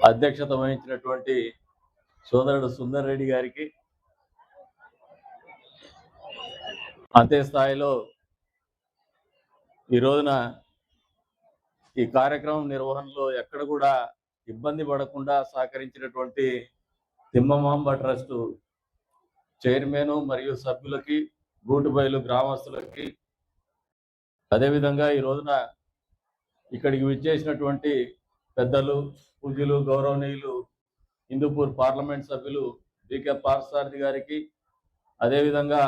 అధ్యక్షత వహించినటువంటి సోదరుడు సుందర్ రెడ్డి గారికి, అంతే స్థాయిలో ఈ రోజున ఈ కార్యక్రమం నిర్వహణలో ఎక్కడ కూడా ఇబ్బంది పడకుండా సహకరించినటువంటి తిమ్మమాంబ ట్రస్ట్ చైర్మన్ మరియు సభ్యులకి, గూటుబయలు గ్రామస్తులకి, అదేవిధంగా ఈ రోజున ఇక్కడికి విచ్చేసినటువంటి పెద్దలు, పూజ్యులు, గౌరవనీయులు హిందూపూర్ పార్లమెంట్ సభ్యులు బీకే పార్సారథి గారికి, అదేవిధంగా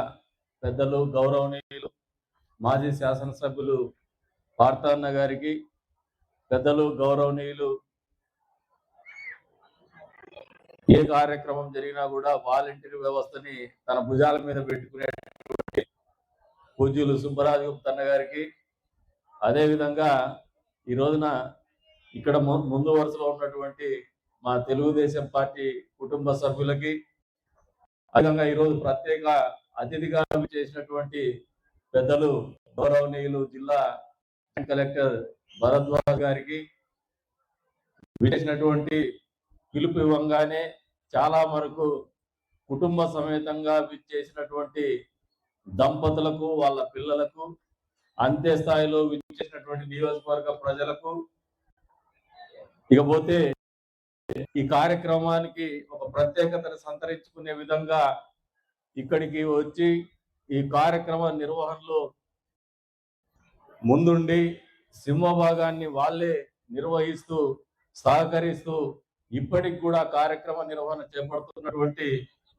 పెద్దలు, గౌరవనీయులు మాజీ శాసనసభ్యులు పార్థన్న గారికి, పెద్దలు, గౌరవనీయులు ఏ కార్యక్రమం జరిగినా కూడా వాలంటీర్ వ్యవస్థని తన భుజాల మీద పెట్టుకునేటువంటి పూజ్యులు సుబ్బరాజు గుప్తన్న గారికి, అదేవిధంగా ఈ రోజున ఇక్కడ ముందు వరుసలో ఉన్నటువంటి మా తెలుగుదేశం పార్టీ కుటుంబ సభ్యులకి, అదేవిధంగా ఈరోజు ప్రత్యేక అతిథిగా చేసినటువంటి పెద్దలు గౌరవనీయులు జిల్లా కలెక్టర్ భరద్వాజ్ గారికి, విచ్చేసినటువంటి పిలుపు ఇవ్వంగానే చాలా వరకు కుటుంబ సమేతంగా విచ్చేసినటువంటి దంపతులకు, వాళ్ళ పిల్లలకు, అంతే స్థాయిలో విచ్చేసినటువంటి నియోజకవర్గ ప్రజలకు, ఇకపోతే ఈ కార్యక్రమానికి ఒక ప్రత్యేకతను సంతరించుకునే విధంగా ఇక్కడికి వచ్చి ఈ కార్యక్రమ నిర్వహణలో ముందుండి సింహభాగాన్ని వాళ్ళే నిర్వహిస్తూ సహకరిస్తూ ఇప్పటికి కూడా కార్యక్రమ నిర్వహణ చేపడుతున్నటువంటి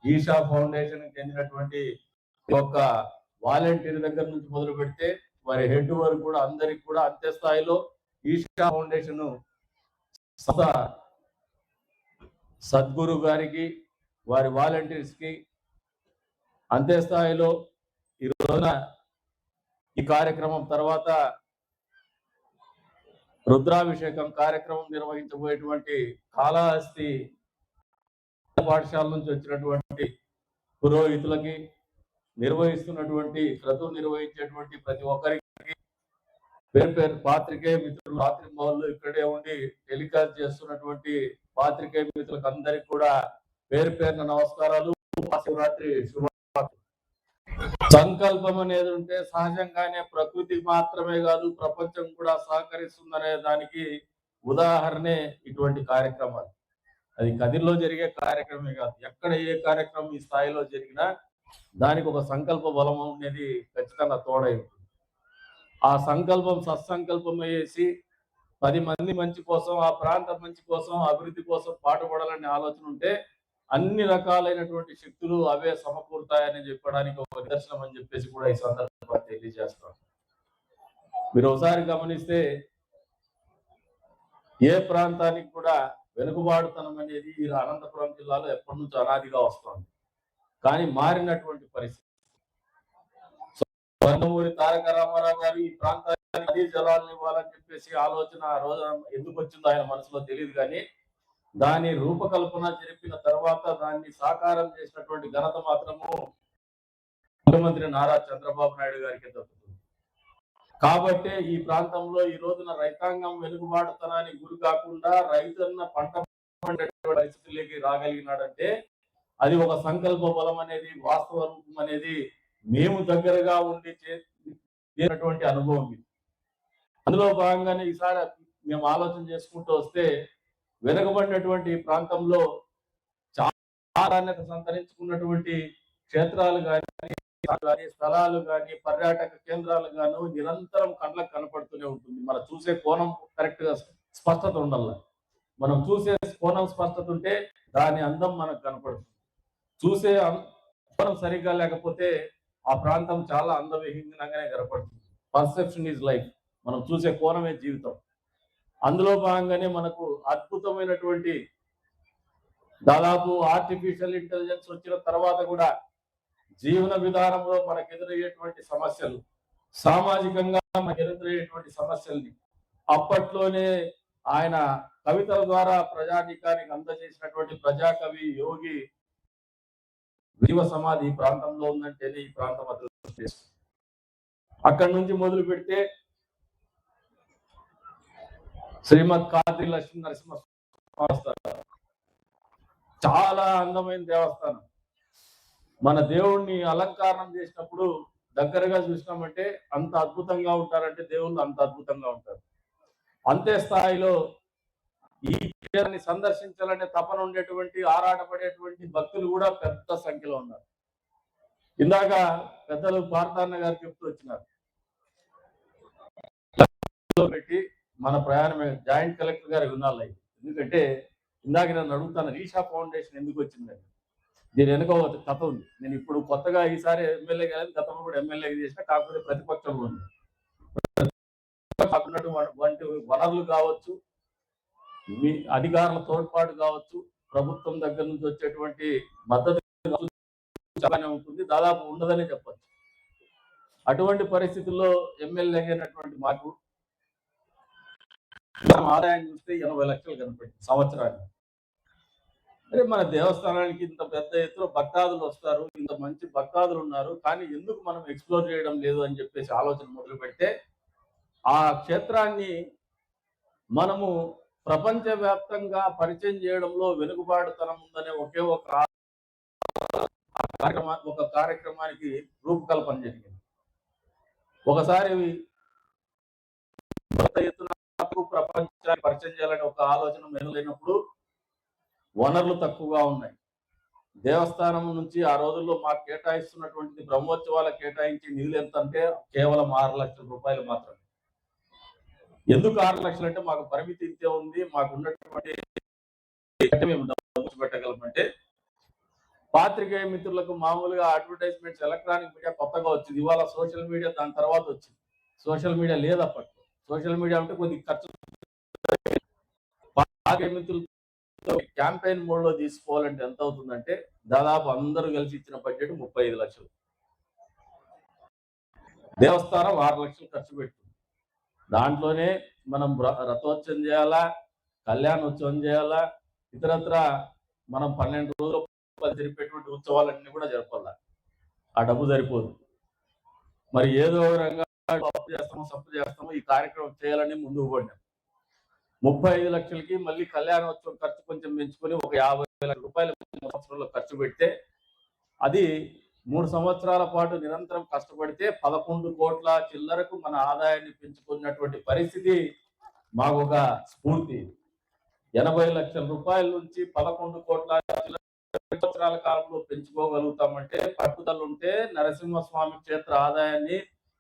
ఈషా ఫౌండేషన్ చెందినటువంటి ఒక వాలంటీర్ దగ్గర నుంచి మొదలు పెడితే వారి హెడ్ వరకు కూడా అందరికి కూడా అంతే స్థాయిలో ఈషా ఫౌండేషన్ సద్గురు గారికి, వారి వాలంటీర్స్ కి అంతే స్థాయిలో ఈ రోజున ఈ కార్యక్రమం తర్వాత రుద్రాభిషేకం కార్యక్రమం నిర్వహించబోయేటువంటి కాళహస్తి పాఠశాల నుంచి వచ్చినటువంటి పురోహితులకి, నిర్వహిస్తున్నటువంటి క్రతువు నిర్వహించేటువంటి ప్రతి ఒక్కరికి, పేరు పేరు పాత్రికేయ మిత్రులు, రాత్రి మౌళ్ళు ఇక్కడే ఉండి టెలికాస్ట్ చేస్తున్నటువంటి పాత్రికేయ మిత్రులకు అందరికి కూడా పేరు పేరున నమస్కారాలు, శివరాత్రి శుభాకాంక్షలు. సంకల్పం అనేది ఉంటే సహజంగానే ప్రకృతి మాత్రమే కాదు ప్రపంచం కూడా సహకరిస్తుందనే దానికి ఉదాహరణే ఇటువంటి కార్యక్రమాలు. అది కదిర్లో జరిగే కార్యక్రమే కాదు, ఎక్కడ ఏ కార్యక్రమం ఈ స్థాయిలో జరిగినా దానికి ఒక సంకల్ప బలం అనేది ఖచ్చితంగా తోడై ఉంటుంది. ఆ సంకల్పం సత్సంకల్పం వేసి 10 మంది మంచి కోసం, ఆ ప్రాంత మంచి కోసం, అభివృద్ధి కోసం పాటుపడాలనే ఆలోచన ఉంటే అన్ని రకాలైనటువంటి శక్తులు అవే సమకూరుతాయని చెప్పడానికి ఒక నిదర్శనం అని చెప్పేసి కూడా ఈ సందర్భంగా తెలియజేస్తాం. మీరు ఒకసారి గమనిస్తే ఏ ప్రాంతానికి కూడా వెనుకబాటుతనం అనేది ఈ అనంతపురం జిల్లాలో ఎప్పటి నుంచో అనాదిగా వస్తుంది. కానీ మారినటువంటి పరిస్థితి, నందమూరి తారక రామారావు గారు ఈ ప్రాంతానికి నదీ జలాలను ఇవ్వాలని చెప్పేసి ఆలోచన ఆ రోజు ఎందుకు వచ్చిందో ఆయన మనసులో తెలియదు, కానీ దాని రూపకల్పన జరిపిన తర్వాత దాన్ని సాకారం చేసినటువంటి ఘనత మాత్రము ముఖ్యమంత్రి నారా చంద్రబాబు నాయుడు గారికి దక్కుతుంది. కాబట్టి ఈ ప్రాంతంలో ఈ రోజున రైతాంగం వెనుకబాటుతనానికి గురి కాకుండా రైతన్న పంట పరిస్థితులకి రాగలిగినాడంటే అది ఒక సంకల్ప బలం అనేది, వాస్తవ రూపం అనేది మేము దగ్గరగా ఉండి చేసినటువంటి అనుభవం ఇది. అందులో భాగంగానే ఈసారి మేము ఆలోచన చేసుకుంటూ వస్తే వెనుకబడినటువంటి ప్రాంతంలో చాలా ప్రాధాన్యత సంతరించుకున్నటువంటి క్షేత్రాలు కానీ, స్థలాలు కానీ, పర్యాటక కేంద్రాలు గాను నిరంతరం కళ్ళకు కనపడుతూనే ఉంటుంది. మనం చూసే కోణం కరెక్ట్ గా స్పష్టత ఉండాలి. మనం చూసే కోణం స్పష్టత ఉంటే దాని అందం మనకు కనపడుతుంది. చూసే కోణం సరిగ్గా లేకపోతే ఆ ప్రాంతం చాలా అందవిహీనంగానే కనపడుతుంది. Perception is life. మనం చూసే కోణమే జీవితం. అందులో భాగంగానే మనకు అద్భుతమైనటువంటి దాదాపు ఆర్టిఫిషియల్ ఇంటెలిజెన్స్ వచ్చిన తర్వాత కూడా జీవన విధానంలో మనకు ఎదురయ్యేటువంటి సమస్యలు, సామాజికంగా మనకు ఎదురయ్యేటువంటి సమస్యల్ని అప్పట్లోనే ఆయన కవితల ద్వారా ప్రజానీకానికి అందజేసినటువంటి ప్రజాకవి యోగి జీవ సమాధి ఈ ప్రాంతంలో ఉందంటేనే ఈ ప్రాంతం అదృష్టం. అక్కడి నుంచి మొదలు పెడితే శ్రీమద్ కాద్రి లక్ష్మీ నరసింహ చాలా అందమైన దేవస్థానం. మన దేవుణ్ణి అలంకారం చేసినప్పుడు దగ్గరగా చూసినామంటే అంత అద్భుతంగా ఉంటారంటే దేవుళ్ళు అంత అద్భుతంగా ఉంటారు. అంతే స్థాయిలో ఈ క్షేత్రాన్ని సందర్శించాలనే తపన ఉండేటువంటి ఆరాటపడేటువంటి భక్తులు కూడా పెద్ద సంఖ్యలో ఉన్నారు. ఇందాక పెద్దలు పార్థాన్న గారు చెప్తూ వచ్చినారు, పెట్టి మన ప్రయాణమే జాయింట్ కలెక్టర్ గారి వినాలి. ఎందుకంటే ఇందాక నన్ను అడుగుతాను ఈషా ఫౌండేషన్ ఎందుకు వచ్చిందని. దీని వెనుక ఒక కథ ఉంది. నేను ఇప్పుడు కొత్తగా ఈసారి ఎమ్మెల్యే కాలేదు, గతంలో కూడా ఎమ్మెల్యే చేసిన, కాకపోతే ప్రతిపక్షంలో ఉంది. వంటి వనరులు కావచ్చు, మీ అధికారుల తోడ్పాటు కావచ్చు, ప్రభుత్వం దగ్గర నుంచి వచ్చేటువంటి మద్దతు ఉంటుంది, దాదాపు ఉండదనే చెప్పచ్చు. అటువంటి పరిస్థితుల్లో ఎమ్మెల్యే అయినటువంటి మాకు ఆదాయం చూస్తే 80 లక్షలు కనపడింది సంవత్సరానికి. అరే మన దేవస్థానానికి ఇంత పెద్ద ఎత్తున భక్తాదులు వస్తారు, ఇంత మంచి భక్తాదులు ఉన్నారు, కానీ ఎందుకు మనం ఎక్స్ప్లోర్ చేయడం లేదు అని చెప్పేసి ఆలోచన మొదలు పెడితే ఆ క్షేత్రాన్ని మనము ప్రపంచవ్యాప్తంగా పరిచయం చేయడంలో వెనుకబాటుతనం ఉందనే ఒకే ఒక కార్యక్రమానికి రూపకల్పన జరిగింది. ఒకసారి ప్రపంచాన్ని పరిచయం చేయాలని ఒక ఆలోచన మెరుగైనప్పుడు వనరులు తక్కువగా ఉన్నాయి. దేవస్థానం నుంచి ఆ రోజుల్లో మాకు కేటాయిస్తున్నటువంటి బ్రహ్మోత్సవాల కేటాయించి నిధులు ఎంత అంటే కేవలం 6 లక్షల రూపాయలు మాత్రమే. ఎందుకు 6 లక్షలు అంటే మాకు పరిమితి ఇంతే ఉంది, మాకు ఉన్నటువంటి మేము డబ్బు పెట్టగలమంటే పాత్రికేయ మిత్రులకు మామూలుగా అడ్వర్టైజ్మెంట్స్ ఎలక్ట్రానిక్ మీడియా కొత్తగా వచ్చింది. ఇవాళ సోషల్ మీడియా దాని తర్వాత వచ్చింది. సోషల్ మీడియా లేదు అప్పట్లో. సోషల్ మీడియా అంటే కొద్దిగా ఖర్చు. పాత్రికేయ మిత్రులతో క్యాంపెయిన్ మోడ్ లో తీసుకోవాలంటే ఎంత అవుతుందంటే దాదాపు అందరూ కలిసి ఇచ్చిన బడ్జెట్ 35 లక్షలు. దేవస్థానం 6 లక్షలు ఖర్చు పెడుతుంది. దాంట్లోనే మనం రథోత్సవం చేయాలా, కళ్యాణోత్సవం చేయాలా, ఇతరత్ర మనం 12 రోజులు జరిపేటువంటి ఉత్సవాలన్నీ కూడా జరపాలా. ఆ డబ్బు సరిపోదు. మరి ఏదో రంగా సప్పు చేస్తాము ఈ కార్యక్రమం చేయాలని ముందుకు పడినాం. 35 లక్షలకి మళ్ళీ కళ్యాణోత్సవం ఖర్చు కొంచెం పెంచుకొని ఒక 50 లక్షల రూపాయలు సంవత్సరంలో ఖర్చు పెడితే అది 3 సంవత్సరాల పాటు నిరంతరం కష్టపడితే 11 కోట్ల చిల్లరకు మన ఆదాయాన్ని పెంచుకున్నటువంటి పరిస్థితి మాకు ఒక స్ఫూర్తి. 80 లక్షల రూపాయల నుంచి 11 కోట్ల సంవత్సరాల కాలంలో పెంచుకోగలుగుతామంటే పట్టుదల ఉంటే నరసింహస్వామి క్షేత్ర ఆదాయాన్ని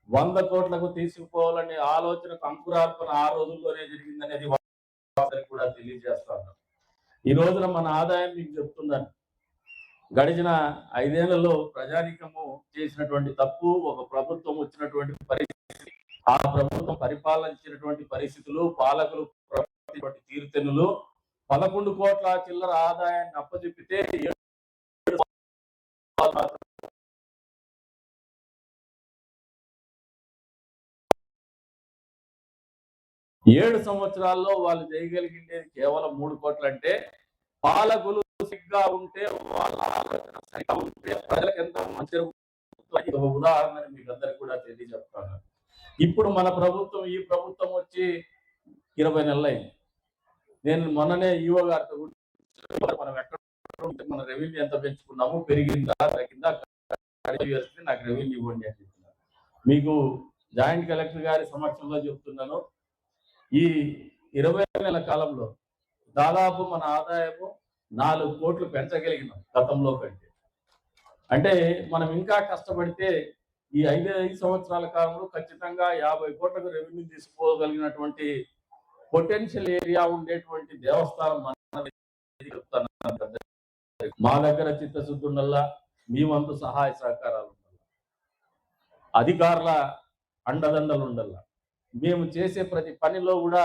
100 కోట్లకు తీసుకుపోవాలనే ఆలోచనకు అంకురార్పణ ఆ రోజుల్లోనే జరిగిందనేది కూడా తెలియజేస్తాను. ఈ రోజున మన ఆదాయం మీకు చెప్తున్నాను. గడిచిన 5 ఏళ్లలో ప్రజానీకము చేసినటువంటి తప్పు, ఒక ప్రభుత్వం వచ్చినటువంటి పరిస్థితి, ఆ ప్రభుత్వం పరిపాలించినటువంటి పరిస్థితులు, పాలకులు తీరుతెన్నులు 11 కోట్ల చిల్లర ఆదాయాన్ని అప్పచెప్పితే 7 సంవత్సరాల్లో వాళ్ళు చేయగలిగిండేది కేవలం 3 కోట్లు. అంటే పాలకులు సరిగ్గా ఉంటే, వాళ్ళ ఆలోచన సరిగ్గా ఉంటే ప్రజలకు ఎంత మంచి ఉదాహరణ మీకు అందరికి కూడా తెలియజెప్తాను. ఇప్పుడు మన ప్రభుత్వం, ఈ ప్రభుత్వం వచ్చి 20 నెలలైంది. నేను మొన్ననే ఈవో గారితో మనం ఎక్కడ మన రెవెన్యూ ఎంత పెంచుకున్నాము, పెరిగిందా తగ్గిందా, నాకు రెవెన్యూ ఇవ్వండి అని చెప్తున్నారు. మీకు జాయింట్ కలెక్టర్ గారి సమక్షంలో చెప్తున్నాను, ఈ 20 నెలల కాలంలో దాదాపు మన ఆదాయము 4 కోట్లు పెంచగలిగినాం గతంలో కంటే. అంటే మనం ఇంకా కష్టపడితే ఈ 5 సంవత్సరాల కాలంలో ఖచ్చితంగా 50 కోట్లకు రెవెన్యూ తీసుకోగలిగినటువంటి పొటెన్షియల్ ఏరియా ఉండేటువంటి దేవస్థానం మా దగ్గర చిత్తశుద్ధి ఉండాలా, మీ వంతు సహాయ సహకారాలు ఉండాలి, అధికారుల అండదండలు ఉండాలా, మేము చేసే ప్రతి పనిలో కూడా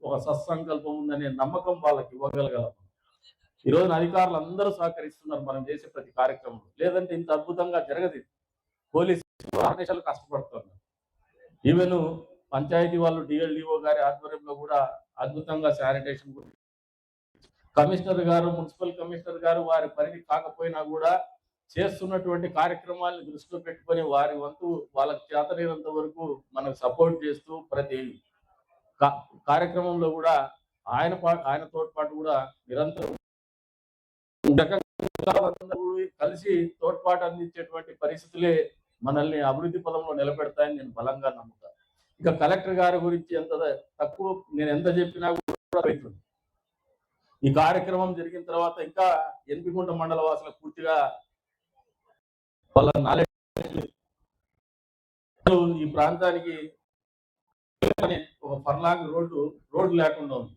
ఒక సత్సంకల్పం ఉందనే నమ్మకం వాళ్ళకి ఇవ్వగలగలం. ఈ రోజున అధికారులు అందరూ సహకరిస్తున్నారు మనం చేసే ప్రతి కార్యక్రమం. లేదంటే ఇంత అద్భుతంగా జరగదు. పోలీసులు ఆదేశాలు కష్టపడుతున్నారు. ఈవెన్ పంచాయతీ వాళ్ళు డిఎల్డిఓ గారి ఆధ్వర్యంలో కూడా అద్భుతంగా శానిటేషన్, కమిషనర్ గారు, మున్సిపల్ కమిషనర్ గారు వారి పరిధి కాకపోయినా కూడా చేస్తున్నటువంటి కార్యక్రమాలను దృష్టిలో పెట్టుకొని వారి వంతు వాళ్ళకి చేతనైనంత వరకు మనకు సపోర్ట్ చేస్తూ ప్రతి కార్యక్రమంలో కూడా ఆయనతో పాటు కూడా నిరంతరం కలిసి తోడ్పాటు అందించేటువంటి పరిస్థితులే మనల్ని అభివృద్ధి పదంలో నిలబెడతాయని నేను బలంగా నమ్ముతాను. ఇక కలెక్టర్ గారి గురించి ఎంత తక్కువ నేను ఎంత చెప్పినా కూడా అవుతుంది. ఈ కార్యక్రమం జరిగిన తర్వాత ఇంకా ఎన్పిగుంట మండల వాసులకు పూర్తిగా వాళ్ళ నాలెడ్జ్ ఈ ప్రాంతానికి ఒక ఫర్లాంగ్ రోడ్డు లేకుండా ఉంది.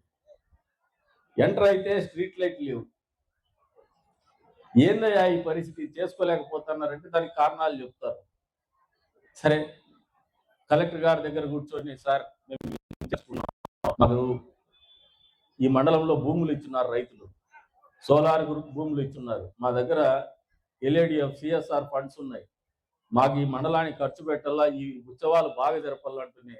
ఎంటర్ అయితే స్ట్రీట్ లైట్ లేవు. ఏందయ్యా ఈ పరిస్థితి చేసుకోలేకపోతున్నారంటే దానికి కారణాలు చెప్తారు. సరే కలెక్టర్ గారి దగ్గర కూర్చొని సార్ మాకు ఈ మండలంలో భూములు ఇచ్చున్నారు, రైతులు సోలార్ భూములు ఇచ్చున్నారు, మా దగ్గర LADF CSR ఫండ్స్ ఉన్నాయి, మాకు ఈ మండలానికి ఖర్చు పెట్టాలా, ఈ ఉత్సవాలు బాగా జరపాలంటూనే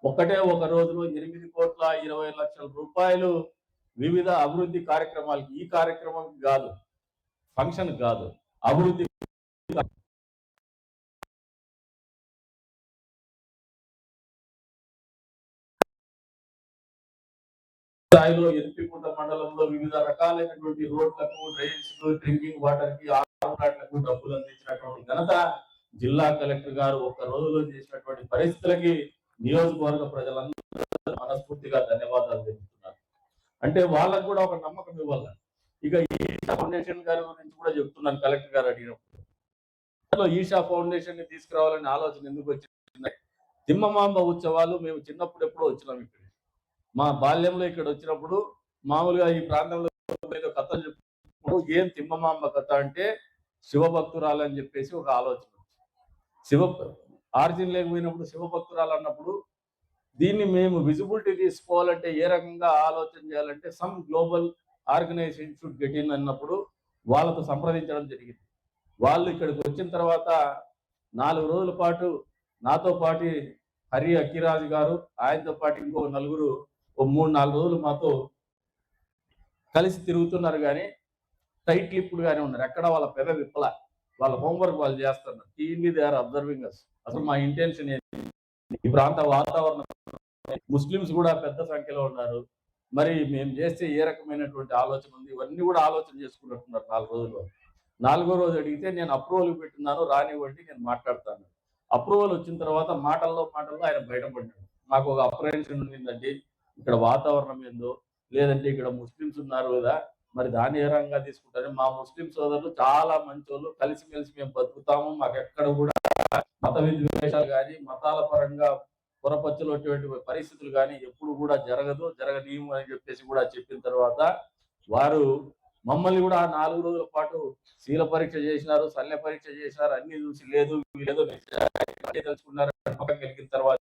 ఒక్కటే ఒక రోజులో 8,20,00,000 రూపాయలు వివిధ అభివృద్ధి కార్యక్రమాలకి, ఈ కార్యక్రమం కాదు, ఫంక్షన్ కాదు, అభివృద్ధి స్థాయిలో ఎన్పిగుంట మండలంలో వివిధ రకాలైనటువంటి రోడ్లకు, డ్రైన్స్, డ్రింకింగ్ వాటర్ కి, ఆటలకు డబ్బులు అందించినటువంటి ఘనత జిల్లా కలెక్టర్ గారు ఒక్క రోజులో చేసినటువంటి పరిస్థితులకి నియోజకవర్గ ప్రజలందరూ మనస్ఫూర్తిగా ధన్యవాదాలు తెలుపుతున్నారు. అంటే వాళ్ళకు కూడా ఒక నమ్మకం ఇవ్వాలి. ఇక ఈషా ఫౌండేషన్ గారి గురించి కూడా చెప్తున్నాను. కలెక్టర్ గారు అడిగినప్పుడు ఈషా ఫౌండేషన్ ని తీసుకురావాలనే ఆలోచన ఎందుకు వచ్చింది? తిమ్మమాంబ ఉత్సవాలు మేము చిన్నప్పుడు ఎప్పుడో వచ్చినాం. ఇక్కడ మా బాల్యంలో ఇక్కడ వచ్చినప్పుడు మామూలుగా ఈ ప్రాంతంలో కథలు చెప్పుకుంటూ ఏం తిమ్మమాంబ కథ అంటే శివభక్తురాలు అని చెప్పేసి ఒక ఆలోచన. ఆర్జిన్ లేకపోయినప్పుడు శివభక్తురాలు అన్నప్పుడు దీన్ని మేము విజిబిలిటీ తీసుకోవాలంటే ఏ రకంగా ఆలోచన చేయాలంటే some global organisation should get in అన్నప్పుడు వాళ్ళతో సంప్రదించడం జరిగింది. వాళ్ళు ఇక్కడికి వచ్చిన తర్వాత 4 రోజుల పాటు నాతో పాటు హరి అక్కిరాజు గారు, ఆయనతో పాటు ఇంకో నలుగురు 3-4 రోజులు మాతో కలిసి తిరుగుతున్నారు. కానీ టైట్ లిప్డ్ గానే ఉన్నారు. ఎక్కడ వాళ్ళ పెద విప్పల, వాళ్ళ హోంవర్క్ వాళ్ళు చేస్తున్నారు. టీవీ దే ఆర్ అబ్జర్వింగ్ అస్. అసలు మా ఇంటెన్షన్ ఏంటి, ఈ ప్రాంత వాతావరణం, ముస్లిమ్స్ కూడా పెద్ద సంఖ్యలో ఉన్నారు, మరి మేము చేస్తే ఏ రకమైనటువంటి ఆలోచన ఉంది, ఇవన్నీ కూడా ఆలోచన చేసుకున్నట్టున్నారు. 4 రోజుల్లో 4వ రోజు అడిగితే నేను అప్రూవల్ పెట్టినాను, రానివ్వండి నేను మాట్లాడతాను. అప్రూవల్ వచ్చిన తర్వాత మాటల్లో ఆయన బయటపడ్డాడు. మాకు ఒక అప్రహెన్షన్ ఉండిందండి, ఇక్కడ వాతావరణం ఏందో, లేదంటే ఇక్కడ ముస్లిమ్స్ ఉన్నారు కదా, మరి దాన్ని ఏ రంగా తీసుకుంటారు, మా ముస్లిం సోదరులు చాలా మంచి వాళ్ళు, కలిసిమెలిసి మేము బతుకుతాము, మాకు ఎక్కడ కూడా మత విద్వేషాలు కానీ మతాల పరంగా పొరపచ్చులటువంటి పరిస్థితులు కానీ ఎప్పుడు కూడా జరగనీయము అని చెప్పేసి కూడా చెప్పిన తర్వాత వారు మమ్మల్ని కూడా 4 రోజుల పాటు శీల పరీక్ష చేసినారు, శల్య పరీక్ష చేసినారు, అన్ని చూసి లేదు తెలుసుకున్నారు. కలిగిన తర్వాత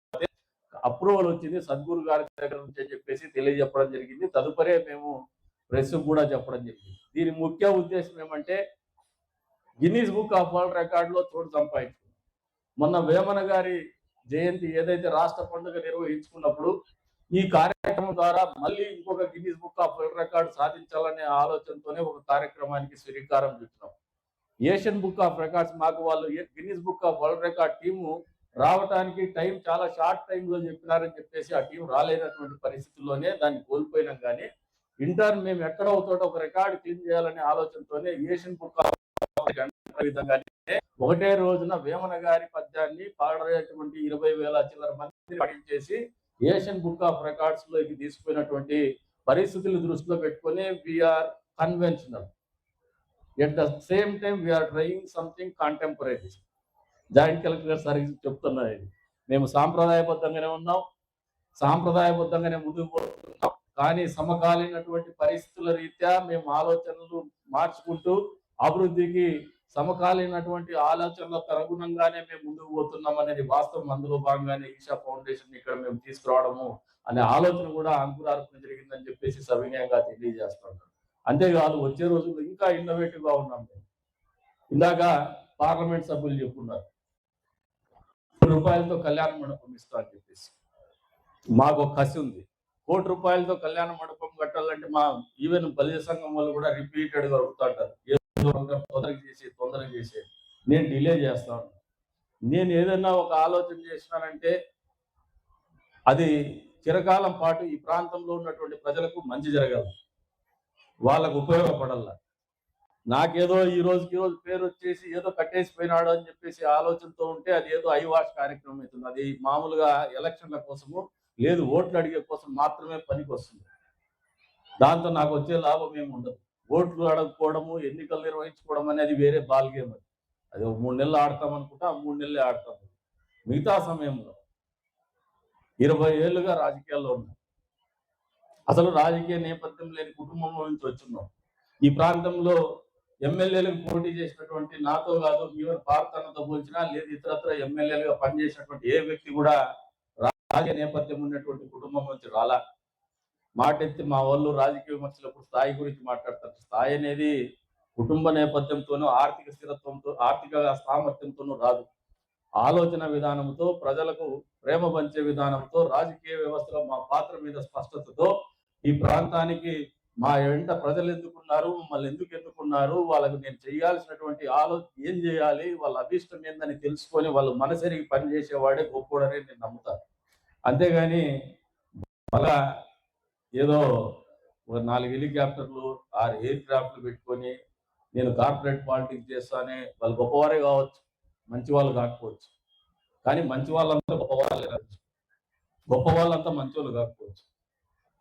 అప్రూవల్ వచ్చింది సద్గురు గారి దగ్గర నుంచి అని చెప్పేసి తెలియజెప్పడం జరిగింది. తదుపరి మేము ప్రెస్ కూడా చెప్పడం జరిగింది. దీని ముఖ్య ఉద్దేశం ఏమంటే గిన్నీస్ బుక్ ఆఫ్ వరల్డ్ రికార్డులో చోటు సంపాదించుకున్నాం. మొన్న వేమన గారి జయంతి ఏదైతే రాష్ట్ర పండుగ నిర్వహించుకున్నప్పుడు ఈ కార్యక్రమం ద్వారా మళ్ళీ ఇంకొక Guinness book of world record సాధించాలనే ఆలోచనతోనే ఒక కార్యక్రమానికి శ్రీకారం చుట్టాం. ఏషియన్ బుక్ ఆఫ్ రికార్డ్స్ మాకు వాళ్ళు Guinness book of world record team రావడానికి టైం చాలా షార్ట్ టైంలో చెప్పినారని చెప్పేసి ఆ టీం రాలేనటువంటి పరిస్థితుల్లోనే దాన్ని కోల్పోయినాం. కానీ ఇంటర్న్ మేము ఎక్కడో చోట ఒక రికార్డు క్లీన్ చేయాలనే ఆలోచనతోనే ఏషియన్ బుక్ ఆఫ్ విధంగానే ఒకటే రోజున వేమన గారి పద్యాన్ని పాడేటువంటి 20,000 చిల్లర మంది పాటించేసి ఏషియన్ బుక్ ఆఫ్ రికార్డ్స్ లోకి తీసుకుపోయినటువంటి పరిస్థితులు దృష్టిలో పెట్టుకొని we are conventional, at the same time we are trying something contemporary. Joint collector sir చెప్తున్నారు, మేము సాంప్రదాయబద్ధంగానే ఉన్నాం, సాంప్రదాయబద్ధంగానే ముందుకు పోతున్నాం, కానీ సమకాలీనటువంటి పరిస్థితుల రీత్యా మేము ఆలోచనలు మార్చుకుంటూ అభివృద్ధికి సమకాలీనటువంటి ఆలోచనలకు అనుగుణంగానే మేము ముందుకు పోతున్నాం అనేది వాస్తవం. అందులో భాగంగానే ఈషా ఫౌండేషన్ ఇక్కడ మేము తీసుకురావడము అనే ఆలోచన కూడా అంకురార్పణ జరిగిందని చెప్పేసి సవినయంగా తెలియజేస్తున్నాం. అంతేకాదు వచ్చే రోజుల్లో ఇంకా ఇన్నోవేటివ్ గా ఉన్నాం. ఇందాక పార్లమెంట్ సభ్యులు చెప్పున్నారు రూపాయలతో కళ్యాణ మండపం ఇస్తా అని చెప్పేసి. మాకు ఒక కసి ఉంది, ₹1,00,00,000 కళ్యాణ మండపం కట్టాలంటే మా ఈవెన్ బలిజ సంఘం వాళ్ళు కూడా రిపీటెడ్ గా అడుగుతుంటారు, తొందరగా చేసే నేను డిలే చేస్తాను. నేను ఏదైనా ఒక ఆలోచన చేసినానంటే అది చిరకాలం పాటు ఈ ప్రాంతంలో ఉన్నటువంటి ప్రజలకు మంచి జరగాలి, వాళ్ళకు ఉపయోగపడాల. నాకేదో ఈ రోజుకి రోజు పేరు వచ్చేసి ఏదో కట్టేసిపోయినాడు అని చెప్పేసి ఆలోచనతో ఉంటే అది ఏదో ఐవాష్ కార్యక్రమం అవుతుంది. అది మామూలుగా ఎలక్షన్ల కోసము లేదు ఓట్లు అడిగే కోసం మాత్రమే పనికి వస్తుంది. దాంతో నాకు వచ్చే లాభం ఏమి ఉండదు. ఓట్లు అడగకపోవడము, ఎన్నికలు నిర్వహించుకోవడం అనేది వేరే బాల్ గేమ్. అది 3 నెలలు ఆడతాం అనుకుంటా, 3 నెలలే ఆడతాం. మిగతా సమయంలో 20 ఏళ్ళుగా రాజకీయాల్లో ఉన్నాం. అసలు రాజకీయ నేపథ్యం లేని కుటుంబంలో నుంచి వచ్చున్నాం. ఈ ప్రాంతంలో ఎమ్మెల్యేలకు పోటీ చేసినటువంటి నాతో కాదు, ఈవెన్ పార్తన్నతో పోల్చినా లేదు ఇతరత్ర ఎమ్మెల్యేలుగా పనిచేసినటువంటి ఏ వ్యక్తి కూడా రాజకీయ నేపథ్యం ఉన్నటువంటి కుటుంబం నుంచి రాలా. మాటెత్తి మా వాళ్ళు రాజకీయ విమర్శలకు స్థాయి గురించి మాట్లాడతారు. స్థాయి అనేది కుటుంబ నేపథ్యంతోనూ, ఆర్థిక స్థిరత్వంతో, ఆర్థిక సామర్థ్యంతోనూ రాదు. ఆలోచన విధానంతో, ప్రజలకు ప్రేమ పంచే విధానంతో, రాజకీయ వ్యవస్థలో మా పాత్ర మీద స్పష్టతతో, ఈ ప్రాంతానికి మా వెంట ప్రజలు ఎందుకున్నారు, మమ్మల్ని ఎందుకు ఎన్నుకున్నారు, వాళ్ళకు నేను చేయాల్సినటువంటి ఏం చేయాలి, వాళ్ళ అభిష్టం ఏందని తెలుసుకొని వాళ్ళు మనసెరిగి పనిచేసేవాడే గొప్పోడని నేను నమ్ముతాను. అంతేగాని మళ్ళా ఏదో ఒక 4 హెలికాప్టర్లు 6 ఎయిర్ క్రాఫ్ట్లు పెట్టుకొని నేను కార్పొరేట్ పాలిటిక్స్ చేస్తానే వాళ్ళు గొప్పవారే కావచ్చు, మంచి వాళ్ళు కాకపోవచ్చు. కానీ మంచి వాళ్ళంతా గొప్పవాళ్ళే కావచ్చు, గొప్ప వాళ్ళంతా మంచి వాళ్ళు కాకపోవచ్చు.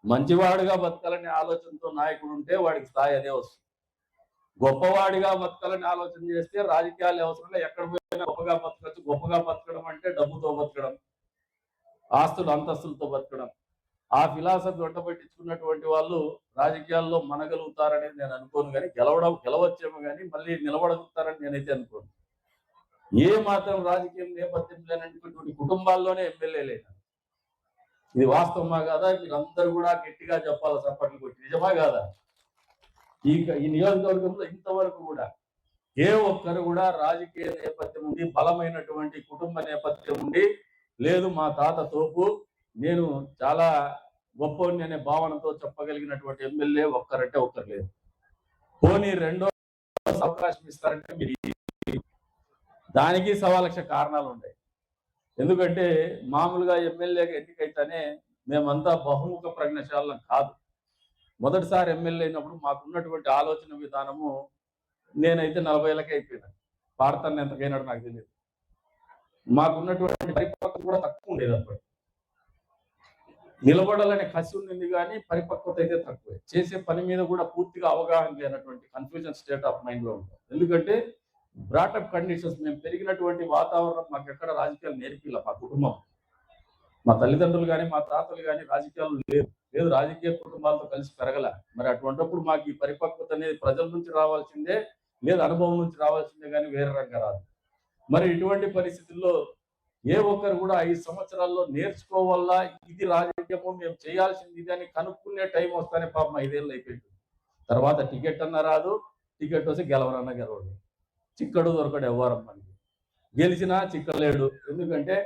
మంచివాడిగా బతకాలనే ఆలోచనతో నాయకుడు ఉంటే వాడికి స్థాయి అదే వస్తుంది. గొప్పవాడిగా బతకాలని ఆలోచన చేస్తే రాజకీయాలు అవసరంలో ఎక్కడ పోయినా గొప్పగా బతకచ్చు. గొప్పగా బతకడం అంటే డబ్బుతో బతకడం, ఆస్తులు అంతస్తులతో బతకడం. ఆ ఫిలాసఫీ వెంటబెట్టించుకున్నటువంటి వాళ్ళు రాజకీయాల్లో మనగలుగుతారనేది నేను అనుకోను. కానీ గెలవచ్చేమో కానీ మళ్ళీ నిలబడగలుగుతారని నేనైతే అనుకోను. ఏ మాత్రం రాజకీయం నేపథ్యం లేనటువంటి కుటుంబాల్లోనే ఎమ్మెల్యే లేదు. ఇది వాస్తవమా కాదా? మీరందరూ కూడా గట్టిగా చెప్పాలి, చప్పట్లు కొట్టి. నిజమా కాదా? ఈ నియోజకవర్గంలో ఇంతవరకు కూడా ఏ ఒక్కరు కూడా రాజకీయ నేపథ్యం ఉండి, బలమైనటువంటి కుటుంబ నేపథ్యం ఉండి, లేదు మా తాత తోపు, నేను చాలా గొప్పని అనే భావనతో చెప్పగలిగినటువంటి ఎమ్మెల్యే ఒక్కరంటే ఒక్కరు లేదు. పోనీ రెండో అవకాశం ఇస్తారంటే మీరు దానికి 1,00,000 కారణాలు ఉన్నాయి. ఎందుకంటే మామూలుగా ఎమ్మెల్యేగా ఎన్నికైతేనే మేమంతా బహుముఖ ప్రజ్ఞశాలం కాదు. మొదటిసారి ఎమ్మెల్యే అయినప్పుడు మాకున్నటువంటి ఆలోచన విధానము, నేనైతే 40 ఏళ్ళకే అయిపోయినా, పాడతాను ఎంతకైనాడు నాకు తెలియదు. మాకున్నటువంటి పరిపక్వత కూడా తక్కువ ఉండేది. అప్పుడు నిలబడాలనే కసి ఉండింది కానీ పరిపక్వత అయితే తక్కువే. చేసే పని మీద కూడా పూర్తిగా అవగాహన లేనటువంటి కన్ఫ్యూజన్ స్టేట్ ఆఫ్ మైండ్ లో ఉంటాం. ఎందుకంటే బ్రాటప్ కండిషన్స్, మేము పెరిగినటువంటి వాతావరణం మాకు ఎక్కడ రాజకీయాలు నేర్పిల్ల. మా కుటుంబం, మా తల్లిదండ్రులు కానీ మా తాతలు కానీ రాజకీయాలు లేదు రాజకీయ కుటుంబాలతో కలిసి పెరగల. మరి అటువంటిప్పుడు మాకు ఈ పరిపక్వత అనేది ప్రజల నుంచి రావాల్సిందే, లేదు అనుభవం నుంచి రావాల్సిందే, కానీ వేరే రంగా రాదు. మరి ఇటువంటి పరిస్థితుల్లో ఏ ఒక్కరు కూడా 5 సంవత్సరాల్లో నేర్చుకోవాలా, ఇది రాజకీయము మేము చేయాల్సింది ఇది అని కనుక్కునే టైం వస్తానే పాపం 5 ఏళ్ళు అయిపోయింది. తర్వాత టికెట్ అన్న రాదు, టికెట్ వస్తే గెలవరన్నా గెలవడు, చిక్కడు దొరకడు ఎవ్వరం. మనకి గెలిచినా చిక్కలేడు. ఎందుకంటే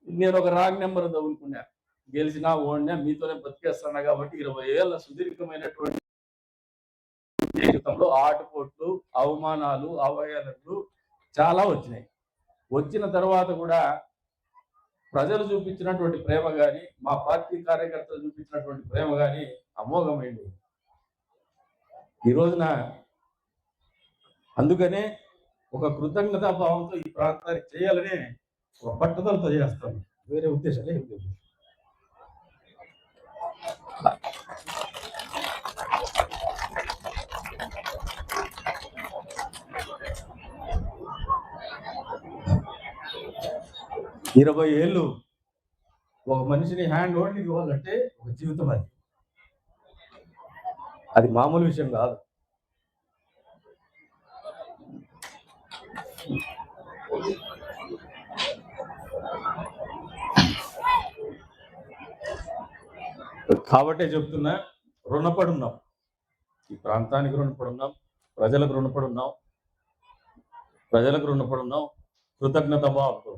నేను ఒక రాంగ్ నెంబర్ తగులుకున్నా, గెలిచినా ఓడినా మీతోనే బతికేస్తున్నా. కాబట్టి 20 ఏళ్ళ సుదీర్ఘమైనటువంటి జీవితంలో ఆటుపోట్లు, అవమానాలు, అవహేళనలు చాలా వచ్చినాయి. వచ్చిన తర్వాత కూడా ప్రజలు చూపించినటువంటి ప్రేమ కానీ, మా పార్టీ కార్యకర్తలు చూపించినటువంటి ప్రేమ కానీ అమోఘమైంది ఈ రోజున. అందుకనే ఒక కృతజ్ఞతా భావంతో ఈ ప్రాంతానికి చేయాలని ఒక పట్టుదలతో చేస్తాను. వేరే ఉద్దేశాలే ఏం లేదు. ఇరవై ఏళ్ళు ఒక మనిషిని హ్యాండ్ ఓవర్కి ఇవ్వాలంటే ఒక జీవితం, అది మామూలు విషయం కాదు. కాబట్టే చెప్తున్నా, రుణపడి ఉన్నాం, ఈ ప్రాంతానికి రుణపడి ఉన్నాం, ప్రజలకు రుణపడి ఉన్నాం, కృతజ్ఞత భావంతో.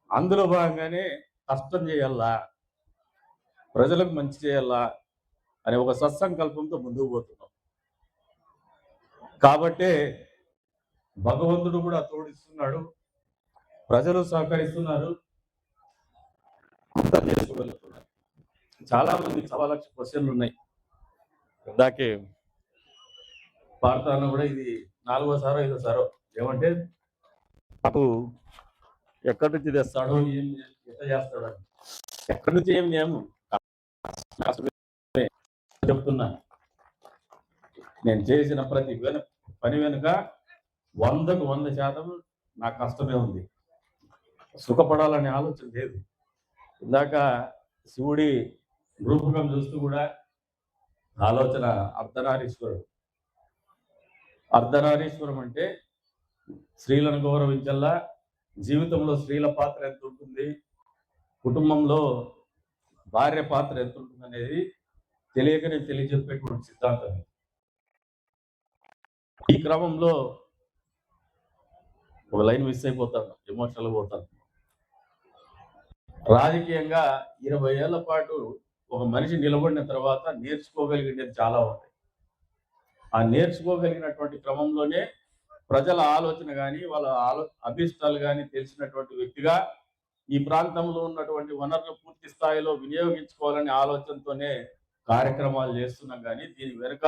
అందులో భాగంగానే కష్టం చేయాలా, ప్రజలకు మంచి చేయాలా అనే ఒక సత్సంకల్పంతో ముందుకు పోతున్నాం. కాబట్టే భగవంతుడు కూడా తోడిస్తున్నాడు, ప్రజలు సహకరిస్తున్నారు. చేసుకోగలుగుతున్నారు. చాలా మంది 1,00,000 క్వశ్చన్లు ఉన్నాయి. ఇందాకే పాడతాను కూడా, ఇది 4వ సారో 5వ సారో. ఏమంటే అప్పు ఎక్కడి నుంచి తెస్తాడో, ఏం ఎట్లా చేస్తాడో, ఎక్కడి నుంచి ఏం చేయము చెప్తున్నా. నేను చేసిన ప్రతి పని వెనుక 100కు 100% నా కష్టమే ఉంది. సుఖపడాలనే ఆలోచన లేదు. ఇందాక శివుడి రూపకం చూస్తూ కూడా ఆలోచన అర్ధనారీశ్వరుడు. అర్ధనారీశ్వరం అంటే స్త్రీలను గౌరవించల్లా, జీవితంలో స్త్రీల పాత్ర ఎంత ఉంటుంది, కుటుంబంలో భార్య పాత్ర ఎంత ఉంటుంది అనేది తెలియకనే తెలియజెప్పేటువంటి సిద్ధాంతం. ఈ క్రమంలో ఒక లైన్ మిస్ అయిపోతాను, ఎమోషనల్ పోతాను. రాజకీయంగా 20 ఏళ్ల పాటు ఒక మనిషి నిలబడిన తర్వాత నేర్చుకోగలిగినది చాలా ఉంటాయి. ఆ నేర్చుకోగలిగినటువంటి క్రమంలోనే ప్రజల ఆలోచన కానీ వాళ్ళ అభిష్టాలు కానీ తెలిసినటువంటి వ్యక్తిగా ఈ ప్రాంతంలో ఉన్నటువంటి వనరులు పూర్తి స్థాయిలో వినియోగించుకోవాలనే ఆలోచనతోనే కార్యక్రమాలు చేస్తున్నాం. కానీ దీని వెనుక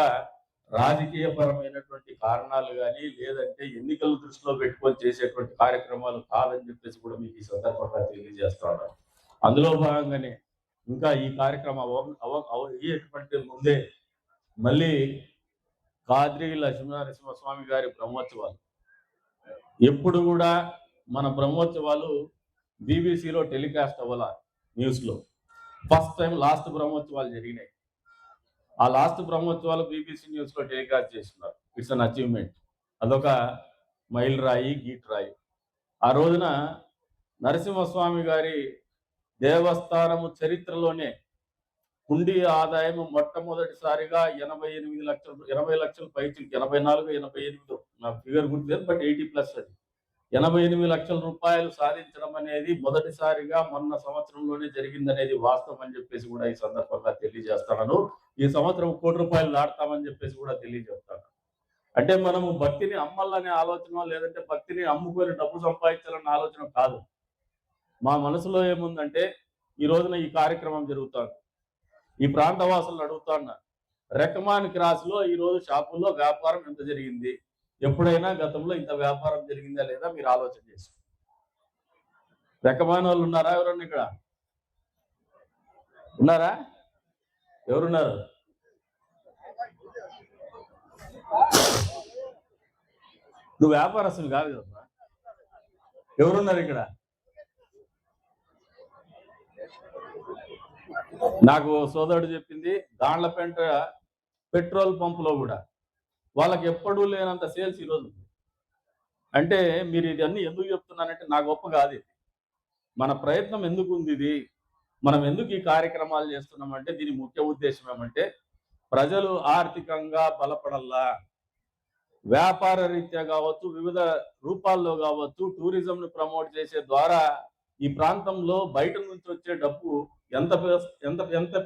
రాజకీయ పరమైనటువంటి కారణాలు కానీ, లేదంటే ఎన్నికలు దృష్టిలో పెట్టుకొని చేసేటువంటి కార్యక్రమాలు కాదని చెప్పేసి కూడా మీకు ఈ సందర్భంగా తెలియజేస్తాను. అందులో భాగంగానే ఇంకా ఈ కార్యక్రమం అయ్యేటువంటి ముందే మళ్ళీ కాద్రి లక్ష్మీనరసింహస్వామి గారి బ్రహ్మోత్సవాలు. ఎప్పుడు కూడా మన బ్రహ్మోత్సవాలు బీబీసీలో టెలికాస్ట్ అవ్వాల, న్యూస్లో. ఫస్ట్ టైం లాస్ట్ బ్రహ్మోత్సవాలు జరిగినాయి. ఆ లాస్ట్ బ్రహ్మోత్సవాలు బీబీసీ న్యూస్లో టెలికాస్ట్ చేస్తున్నారు. It's an achievement. అదొక మైల్ రాయి, గీట్ రాయి. ఆ రోజున నరసింహస్వామి గారి దేవస్థానము చరిత్రలోనే హుండీ ఆదాయం మొట్టమొదటిసారిగా 80 లక్షల పైచి, 84, 88 నా ఫిగర్ గుర్తులేదు, బట్ 80+ అది. 88 లక్షల రూపాయలు సాధించడం అనేది మొదటిసారిగా మొన్న సంవత్సరంలోనే జరిగిందనేది వాస్తవం అని చెప్పేసి కూడా ఈ సందర్భంగా తెలియజేస్తాను. ఈ సంవత్సరం 1 కోటి రూపాయలు దాటుతామని చెప్పేసి కూడా తెలియజేస్తాను. అంటే మనము భక్తిని అమ్మాలనే ఆలోచన, లేదంటే భక్తిని అమ్ముకొని డబ్బు సంపాదించాలన్న ఆలోచన కాదు. మా మనసులో ఏముందంటే, ఈ రోజున ఈ కార్యక్రమం జరుగుతుంది. ఈ ప్రాంత వాసులను అడుగుతున్నా, రెకమాన్ క్రాస్లో ఈరోజు షాపుల్లో వ్యాపారం ఎంత జరిగింది? ఎప్పుడైనా గతంలో ఇంత వ్యాపారం జరిగిందా లేదా మీరు ఆలోచన చేసి. రెకమాన్ వాళ్ళు ఉన్నారా? ఎవరన్నా ఇక్కడ ఉన్నారా? ఎవరున్నారు? నువ్వు వ్యాపారస్తులు కాదు కదా. ఎవరున్నారు ఇక్కడ? నాకు సోదరుడు చెప్పింది, దాండ్లపేంట పెట్రోల్ పంపులో కూడా వాళ్ళకి ఎప్పుడూ లేనంత సేల్స్ ఈరోజు. అంటే మీరు ఇది అన్ని ఎందుకు చెప్తున్నానంటే, నా గొప్ప కాదు ఇది. మన ప్రయత్నం ఎందుకు ఉంది, ఇది మనం ఎందుకు ఈ కార్యక్రమాలు చేస్తున్నామంటే, దీని ముఖ్య ఉద్దేశం ఏమంటే, ప్రజలు ఆర్థికంగా బలపడల్లా, వ్యాపార రీత్యా కావచ్చు, వివిధ రూపాల్లో కావచ్చు, టూరిజంను ప్రమోట్ చేసే ద్వారా ఈ ప్రాంతంలో బయట నుంచి వచ్చే డబ్బు ఎంత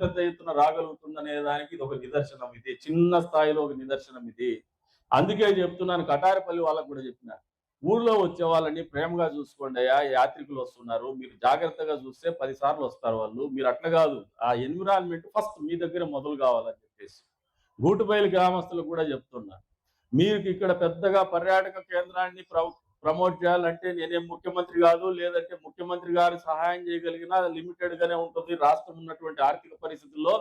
పెద్ద ఎత్తున రాగలుగుతుందనే దానికి ఇది ఒక నిదర్శనం. ఇది చిన్న స్థాయిలో ఒక నిదర్శనం ఇది. అందుకే చెప్తున్నాను, కటారిపల్లి వాళ్ళకు కూడా చెప్పిన, ఊళ్ళో వచ్చే వాళ్ళని ప్రేమగా చూసుకోండి అయ్యా. యాత్రికులు వస్తున్నారు, మీరు జాగ్రత్తగా చూస్తే 10 సార్లు వస్తారు వాళ్ళు. మీరు అట్లా కాదు, ఆ ఎన్విరాన్మెంట్ ఫస్ట్ మీ దగ్గర మొదలు కావాలని చెప్పేసి గూటుబయలు గ్రామస్తులకు కూడా చెప్తున్నా. మీకు ఇక్కడ పెద్దగా పర్యాటక కేంద్రాన్ని ప్రమోట్ చేయాలంటే నేనేం ముఖ్యమంత్రి కాదు, లేదంటే ముఖ్యమంత్రి గారు సహాయం చేయగలిగినా లిమిటెడ్ గానే ఉంటుంది. రాష్ట్రం ఉన్నటువంటి ఆర్థిక పరిస్థితుల్లో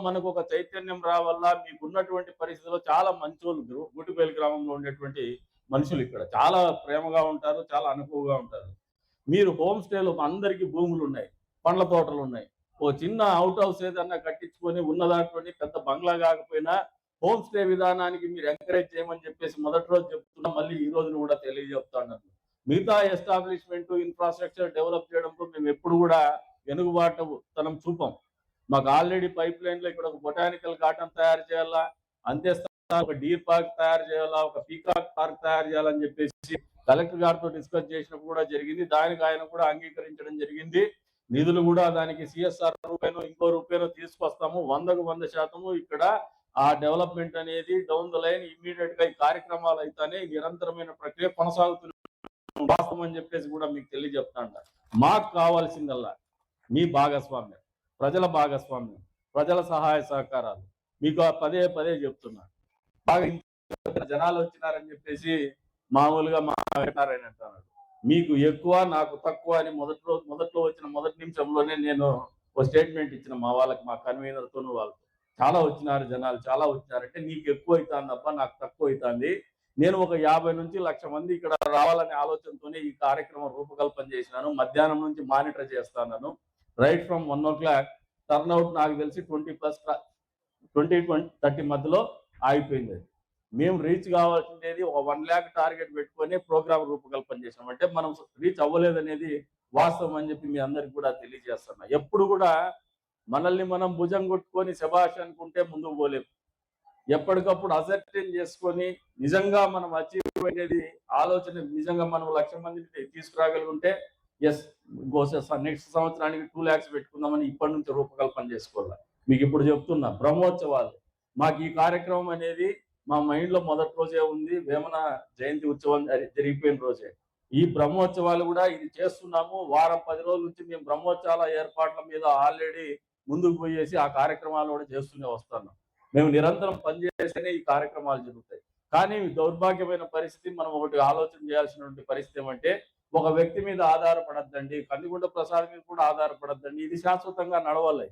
మనకు ఒక చైతన్యం రావాలా. మీకున్నటువంటి పరిస్థితుల్లో చాలా మంచోళ్ళు గుటిపల్లి గ్రామంలో ఉండేటువంటి మనుషులు ఇక్కడ చాలా ప్రేమగా ఉంటారు, చాలా అనుకువగా ఉంటారు. మీరు హోమ్ స్టేలో అందరికీ భూములు ఉన్నాయి, పండ్ల తోటలు ఉన్నాయి. ఓ చిన్న అవుట్ హౌస్ ఏదన్నా కట్టించుకొని ఉన్న దాంట్లోని పెద్ద బంగ్లా కాకపోయినా హోమ్ స్టే విధానానికి మీరు ఎంకరేజ్ చేయమని చెప్పేసి మొదటి రోజు చెప్తున్నా, మళ్ళీ ఈ రోజును కూడా తెలియజెప్తాను. మిగతా ఎస్టాబ్లిష్మెంట్ ఇన్ఫ్రాస్ట్రక్చర్ డెవలప్ చేయడంలో మేము ఎప్పుడు కూడా వెనుకబాటుతనం చూపం. మాకు ఆల్రెడీ పైప్ లైన్లో ఇక్కడ ఒక బొటానికల్ గార్డెన్ తయారు చేయాలా, అంతే ఒక డీర్ పార్క్ తయారు చేయాలా, ఒక పీకాక్ పార్క్ తయారు చేయాలని చెప్పేసి కలెక్టర్ గారితో డిస్కస్ చేసినప్పుడు కూడా జరిగింది. దానికి ఆయన కూడా అంగీకరించడం జరిగింది. నిధులు కూడా దానికి సిఎస్ఆర్ రూపాయలు ఇంకో రూపాయలు తీసుకొస్తాము. 100కు 100% ఇక్కడ ఆ డెవలప్మెంట్ అనేది డౌన్ ద లైన్ ఇమ్మీడియట్ గా ఈ కార్యక్రమాలు అయితేనే నిరంతరమైన ప్రక్రియ కొనసాగుతుంది వాస్తవం అని చెప్పేసి కూడా మీకు తెలియజెప్తాంట. మాకు కావాల్సిందల్లా మీ భాగస్వామ్యం, ప్రజల భాగస్వామ్యం, ప్రజల సహాయ సహకారాలు మీకు పదే పదే చెప్తున్నా. బాగా జనాలు వచ్చినారని చెప్పేసి మామూలుగా మాట్లాడారని అంటున్నాడు. మీకు ఎక్కువ నాకు తక్కువ అని మొదట్లో వచ్చిన మొదటి నిమిషంలోనే నేను ఒక స్టేట్మెంట్ ఇచ్చిన మా వాళ్ళకి, మా కన్వీనర్తో వాళ్ళతో. చాలా వచ్చినారు జనాలు, చాలా వచ్చినారంటే నీకు ఎక్కువ అవుతుంది అబ్బా, నాకు తక్కువ అవుతుంది. నేను ఒక 50 నుంచి 1,00,000 మంది ఇక్కడ రావాలనే ఆలోచనతోనే ఈ కార్యక్రమం రూపకల్పన చేసినాను. మధ్యాహ్నం నుంచి మానిటర్ చేస్తాను. రైట్ ఫ్రమ్ 1 o'clock టర్న్అవుట్ నాకు తెలిసి 20-30 మధ్యలో ఆగిపోయింది. మేము రీచ్ కావాల్సింది ఒక 1 lakh టార్గెట్ పెట్టుకొని ప్రోగ్రామ్ రూపకల్పన చేసాం. అంటే మనం రీచ్ అవ్వలేదనేది వాస్తవం అని చెప్పి మీ అందరికి కూడా తెలియజేస్తున్నా. ఎప్పుడు కూడా మనల్ని మనం భుజం కొట్టుకొని శభాష్ అనుకుంటే ముందుకు పోలేము. ఎప్పటికప్పుడు అసర్టైన్ చేసుకొని నిజంగా మనం అచీవ్ అనేది ఆలోచన నిజంగా మనం 1,00,000 మందిని తీసుకురాగలుగుంటే ఎస్ నెక్స్ట్ సంవత్సరానికి 2 lakhs పెట్టుకుందామని ఇప్పటి నుంచి రూపకల్పన చేసుకోవాలి. మీకు ఇప్పుడు చెప్తున్నా, బ్రహ్మోత్సవాలు మాకు ఈ కార్యక్రమం అనేది మా మైండ్ లో మొదటి రోజే ఉంది. వేమన జయంతి ఉత్సవం జరిగిపోయిన రోజే ఈ బ్రహ్మోత్సవాలు కూడా ఇది చేస్తున్నాము. వారం 10 రోజుల నుంచి మేము బ్రహ్మోత్సవాల ఏర్పాట్ల మీద ఆల్రెడీ ముందుకు పోయేసి ఆ కార్యక్రమాలు కూడా చేస్తూనే వస్తున్నాం. మేము నిరంతరం పనిచేస్తేనే ఈ కార్యక్రమాలు జరుగుతాయి. కానీ దౌర్భాగ్యమైన పరిస్థితి, మనం ఒకటి ఆలోచన చేయాల్సినటువంటి పరిస్థితి ఏమంటే, ఒక వ్యక్తి మీద ఆధారపడద్దండి, కందిగుండ ప్రసాద్ మీద కూడా ఆధారపడద్దండి. ఇది శాశ్వతంగా నడవాలి.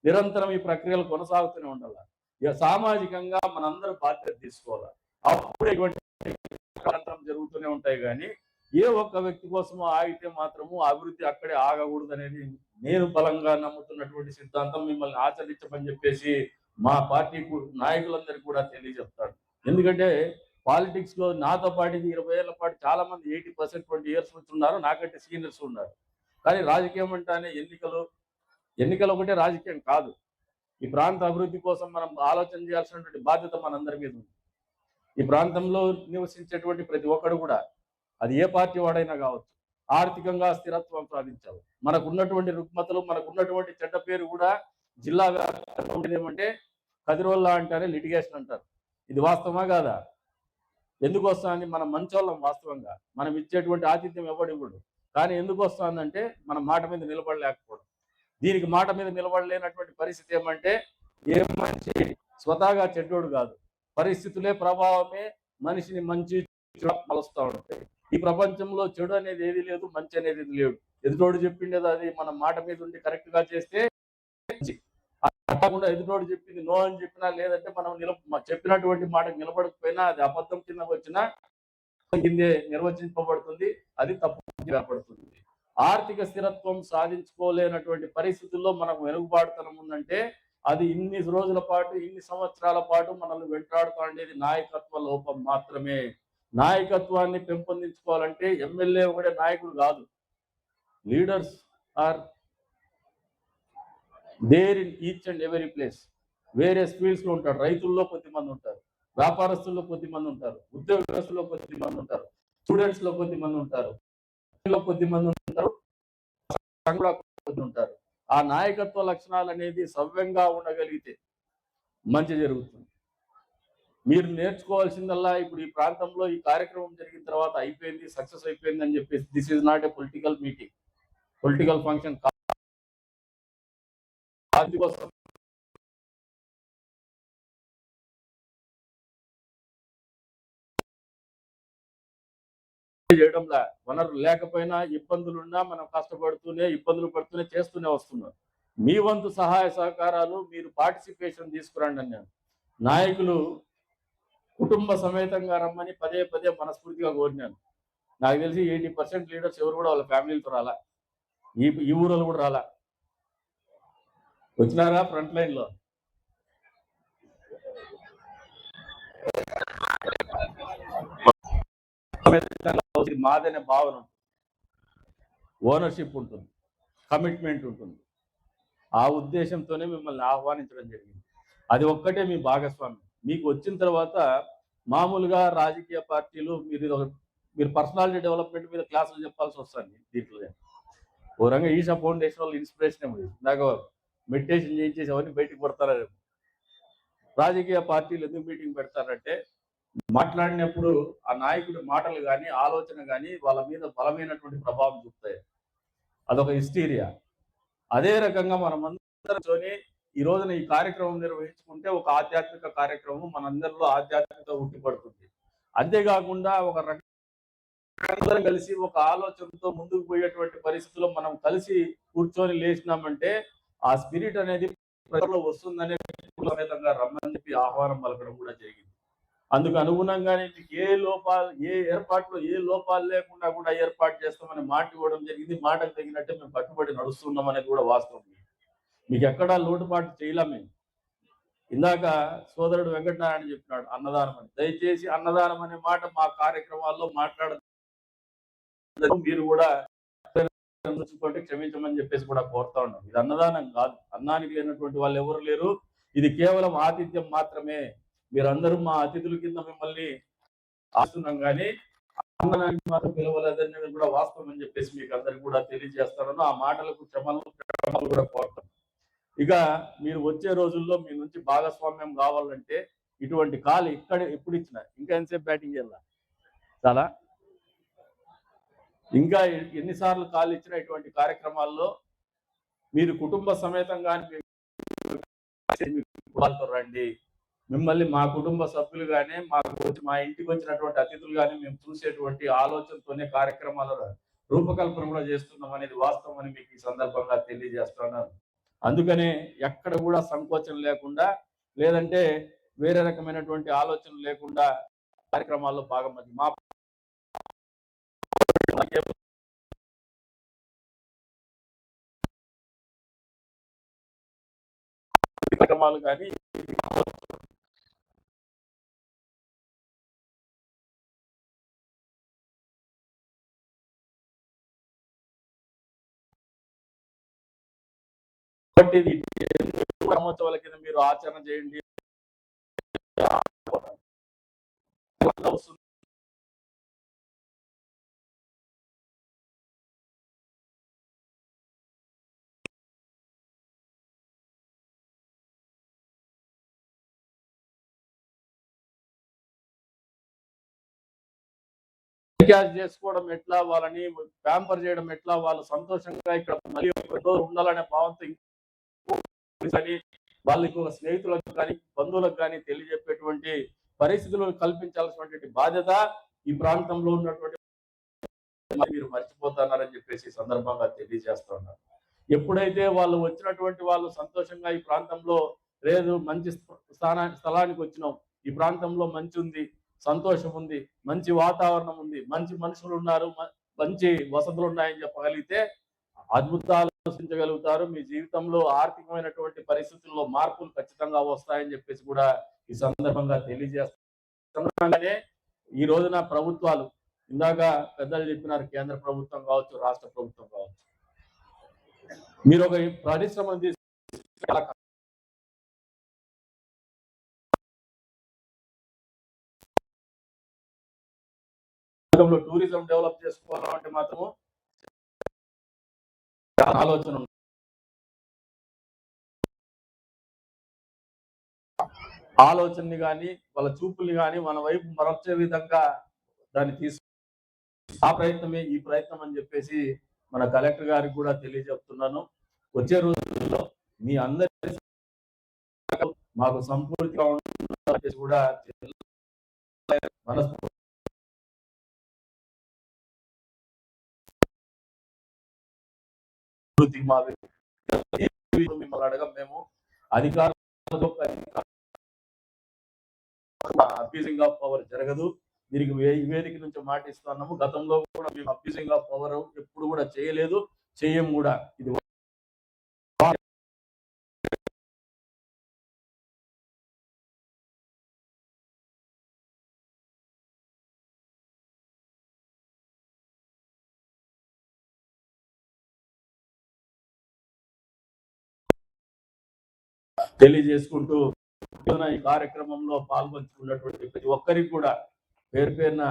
నిరంతరం ఈ ప్రక్రియలు కొనసాగుతూనే ఉండాలి. ఇక సామాజికంగా మనందరూ బాధ్యత తీసుకోవాలి. అప్పుడు ఇటువంటి జరుగుతూనే ఉంటాయి. కానీ ఏ ఒక్క వ్యక్తి కోసమో ఆగితే మాత్రము అభివృద్ధి అక్కడే ఆగకూడదు అనేది నేను బలంగా నమ్ముతున్నటువంటి సిద్ధాంతం. మిమ్మల్ని ఆచరించమని చెప్పేసి మా పార్టీ నాయకులందరికీ కూడా తెలియజెప్తాడు. ఎందుకంటే పాలిటిక్స్ లో నాతో పాటు 20 ఏళ్ల పాటు చాలా మంది 80% 20 years నుంచి ఉన్నారు, నాకంటే సీనియర్స్ ఉన్నారు. కానీ రాజకీయం అంటేనే ఎన్నికలు ఒకటే రాజకీయం కాదు. ఈ ప్రాంత అభివృద్ధి కోసం మనం ఆలోచన చేయాల్సినటువంటి బాధ్యత మనందరి మీద ఉంది. ఈ ప్రాంతంలో నివసించేటువంటి ప్రతి ఒక్కడు కూడా, అది ఏ పార్టీ వాడైనా కావచ్చు, ఆర్థికంగా స్థిరత్వం సాధించాలి. మనకున్నటువంటి రుగ్మతలు, మనకున్నటువంటి చెడ్డ పేరు కూడా జిల్లా ఏమంటే కదిరోల్లా అంటారే లిటిగేషన్ అంటారు. ఇది వాస్తవమా కాదా? ఎందుకు వస్తుంది? మనం మంచోళ్ళం. వాస్తవంగా మనం ఇచ్చేటువంటి ఆతిథ్యం ఎవడివ్వడు. కానీ ఎందుకు వస్తుందంటే మన మాట మీద నిలబడలేకపోవడం. దీనికి మాట మీద నిలబడలేనటువంటి పరిస్థితి ఏమంటే, ఏ మనిషి స్వతహాగా చెడ్డోడు కాదు, పరిస్థితులే ప్రభావమే మనిషిని మంచి మలుస్తూ ఉంటాయి. ఈ ప్రపంచంలో చెడు అనేది ఏది లేదు, మంచి అనేది లేదు. ఎదుటోడు చెప్పిండేది అది మన మాట మీద ఉండి కరెక్ట్ గా చేస్తే కాకుండా ఎదుటోడు చెప్పింది నో అని చెప్పినా, లేదంటే మనం చెప్పినటువంటి మాటకు నిలబడకపోయినా అది అబద్ధం కింద వచ్చినా కిందే నిర్వచింపబడుతుంది. అది తప్పు ఏర్పడుతుంది. ఆర్థిక స్థిరత్వం సాధించుకోలేనటువంటి పరిస్థితుల్లో మనకు వెనుకబాటుతనం ఉందంటే అది ఇన్ని రోజుల పాటు, ఇన్ని సంవత్సరాల పాటు మనల్ని వెంటాడుతూ ఉండేది నాయకత్వ లోపం మాత్రమే. నాయకత్వాన్ని పెంపొందించుకోవాలంటే ఎమ్మెల్యే ఒకటే నాయకుడు కాదు. Leaders are there in each and every place. వేరే ఫీల్డ్స్ లో ఉంటారు. రైతుల్లో కొద్దిమంది ఉంటారు, వ్యాపారస్తుల్లో కొద్దిమంది ఉంటారు, ఉద్యోగస్తుల్లో కొద్దిమంది ఉంటారు, స్టూడెంట్స్ లో కొద్దిమంది ఉంటారు, కొద్దిమంది ఉంటారు, ఉంటారు. ఆ నాయకత్వ లక్షణాలు అనేది సవ్యంగా ఉండగలిగితే మంచి జరుగుతుంది. మీరు నేర్చుకోవాల్సిందల్లా ఇప్పుడు ఈ ప్రాంతంలో ఈ కార్యక్రమం జరిగిన తర్వాత అయిపోయింది, సక్సెస్ అయిపోయింది అని చెప్పేసి this is not a political meeting, political function కోసం చేయడంలా. వనరులు లేకపోయినా, ఇబ్బందులున్నా మనం కష్టపడుతూనే, ఇబ్బందులు పడుతూనే చేస్తూనే వస్తున్నాం. మీ వంతు సహాయ సహకారాలు, మీరు పార్టిసిపేషన్ తీసుకురండి అన్నాను. నాయకులు కుటుంబ సమేతంగా రమ్మని పదే పదే మనస్ఫూర్తిగా కోరినాను. నాకు తెలిసి 80% లీడర్స్ ఎవరు కూడా వాళ్ళ ఫ్యామిలీలతో రాలా, ఈ ఊరోళ్ళు కూడా రాలా. వచ్చినారా ఫ్రంట్ లైన్ లో? మాదనే భావన ఉంటుంది, ఓనర్షిప్ ఉంటుంది, కమిట్మెంట్ ఉంటుంది. ఆ ఉద్దేశంతోనే మిమ్మల్ని ఆహ్వానించడం జరిగింది. అది ఒక్కటే మీ భాగస్వామ్యం. మీకు వచ్చిన తర్వాత మామూలుగా రాజకీయ పార్టీలు మీరు పర్సనాలిటీ డెవలప్మెంట్ మీద క్లాసులు చెప్పాల్సి వస్తుంది. దీంట్లో ఓ రంగా ఈషా ఫౌండేషన్ వాళ్ళు ఇన్స్పిరేషన్ నాకు మెడిటేషన్ చేయించేసి అవన్నీ బయటకు పడతారు. రాజకీయ పార్టీలు ఎందుకు మీటింగ్ పెడతారంటే, మాట్లాడినప్పుడు ఆ నాయకుడి మాటలు కానీ, ఆలోచన కానీ వాళ్ళ మీద బలమైనటువంటి ప్రభావం చూపుతాయి. అదొక హిస్టీరియా. అదే రకంగా మనమందరం ఈ రోజున ఈ కార్యక్రమం నిర్వహించుకుంటే ఒక ఆధ్యాత్మిక కార్యక్రమం మనందరిలో ఆధ్యాత్మికత ఉట్టిపడుతుంది. అంతేకాకుండా ఒక అందరం కలిసి ఒక ఆలోచనతో ముందుకు పోయేటువంటి పరిస్థితుల్లో మనం కలిసి కూర్చొని లేచినామంటే ఆ స్పిరిట్ అనేది ప్రజల్లో వస్తుందనే సమేతంగా రమ్మని చెప్పి ఆహ్వానం పలకడం కూడా జరిగింది. అందుకు అనుగుణంగానే మీకు ఏ లోపాలు లేకుండా కూడా ఏర్పాటు చేస్తామని మాట ఇవ్వడం జరిగింది. మాటకు తగినట్టే మేము కట్టుబడి నడుస్తున్నాం అనేది కూడా వాస్తవం. మీకు ఎక్కడా లోటుపాటు చేయలేమే. ఇందాక సోదరుడు వెంకటనారాయణ చెప్పినాడు అన్నదానం అని. దయచేసి అన్నదానం అనే మాట మా కార్యక్రమాల్లో మాట్లాడదు. మీరు కూడా క్షమించమని చెప్పేసి కూడా కోరుతా ఉన్నాం. ఇది అన్నదానం కాదు. అన్నానికి లేనటువంటి వాళ్ళు ఎవరు లేరు. ఇది కేవలం ఆతిథ్యం మాత్రమే. మీరందరూ మా అతిథుల కింద మిమ్మల్ని ఆస్తున్నాం కానీ అన్నదానానికి మాత్రం పిలవలేదని కూడా వాస్తవం అని చెప్పేసి మీకు అందరికి కూడా తెలియజేస్తాను. ఆ మాటలకు క్షమలు కూడా కోరుతాం. ఇక మీరు వచ్చే రోజుల్లో మీ నుంచి భాగస్వామ్యం కావాలంటే ఇటువంటి కాల్ ఇక్కడ ఎప్పుడు ఇచ్చినా ఇంకా ఎంతసేపు బ్యాటింగ్ చేయాలా చాలా ఇంకా ఎన్నిసార్లు కాల్ ఇచ్చినా ఇటువంటి కార్యక్రమాల్లో మీరు కుటుంబ సమేతంగా రండి. మిమ్మల్ని మా కుటుంబ సభ్యులుగానే మా ఇంటికి వచ్చినటువంటి అతిథులుగానే మేము చూసేటువంటి ఆలోచనతోనే కార్యక్రమాల రూపకల్పన కూడా చేస్తున్నాం అనేది వాస్తవం అని మీకు ఈ సందర్భంగా తెలియజేస్తున్నాను. అందుకనే ఎక్కడ కూడా సంకోచం లేకుండా లేదంటే వేరే రకమైనటువంటి ఆలోచన లేకుండా కార్యక్రమాల్లో భాగమది మా కార్యక్రమాలు కానీ బ్రహ్మోత్సవాల కింద మీరు ఆచరణ చేయండి. చేసుకోవడం ఎట్లా, వాళ్ళని ప్యాంపర్ చేయడం ఎట్లా, వాళ్ళు సంతోషంగా ఇక్కడ మళ్ళీ ఉండాలనే భావంతో వాళ్ళకి ఒక స్నేహితులకు కానీ బంధువులకు కానీ తెలియజెప్పేటువంటి పరిస్థితులు కల్పించాల్సినటువంటి బాధ్యత ఈ ప్రాంతంలో ఉన్నటువంటి మీరు మర్చిపోతున్నారని చెప్పేసి సందర్భంగా తెలియజేస్తున్నారు. ఎప్పుడైతే వాళ్ళు వచ్చినటువంటి వాళ్ళు సంతోషంగా ఈ ప్రాంతంలో లేదు మంచి స్థలానికి వచ్చినాం, ఈ ప్రాంతంలో మంచి ఉంది, సంతోషం ఉంది, మంచి వాతావరణం ఉంది, మంచి మనుషులు ఉన్నారు, మంచి వసతులు ఉన్నాయని చెప్పగలిగితే అద్భుతాలు సృష్టించగలుగుతారు. మీ జీవితంలో ఆర్థికమైనటువంటి పరిస్థితుల్లో మార్పులు ఖచ్చితంగా వస్తాయని చెప్పేసి కూడా ఈ సందర్భంగా తెలియజేస్తానే ఈ రోజున ప్రభుత్వాలు ఇందాక పెద్దలు చెప్పినారు, కేంద్ర ప్రభుత్వం కావచ్చు, రాష్ట్ర ప్రభుత్వం కావచ్చు, మీరు ఒక పరిశ్రమను తీసుకు టూరిజం డెవలప్ చేసుకోవాలంటే మాత్రము ఆలోచన ఆలోచనని కానీ వాళ్ళ చూపుల్ని కానీ మన వైపు మరల్చే విధంగా దాన్ని ఆ ప్రయత్నమే ఈ ప్రయత్నం అని చెప్పేసి మన కలెక్టర్ గారికి కూడా తెలియజెప్తున్నాను. వచ్చే రోజుల్లో మీ అందరి మాకు సంపూర్తిగా కూడా మిమ్మల్ని అడగం. మేము అధికారులతో అబ్యూజింగ్ ఆఫ్ పవర్ జరగదు. దీనికి వేదిక నుంచి మాటిస్తున్నాము. గతంలో కూడా మేము అబ్యూజింగ్ ఆఫ్ పవర్ ఎప్పుడు కూడా చేయలేదు, చేయం కూడా. ఇది తెలియజేసుకుంటూ ఈ కార్యక్రమంలో పాల్గొంటున్నటువంటి ప్రతి ఒక్కరికి కూడా పేరు పేరున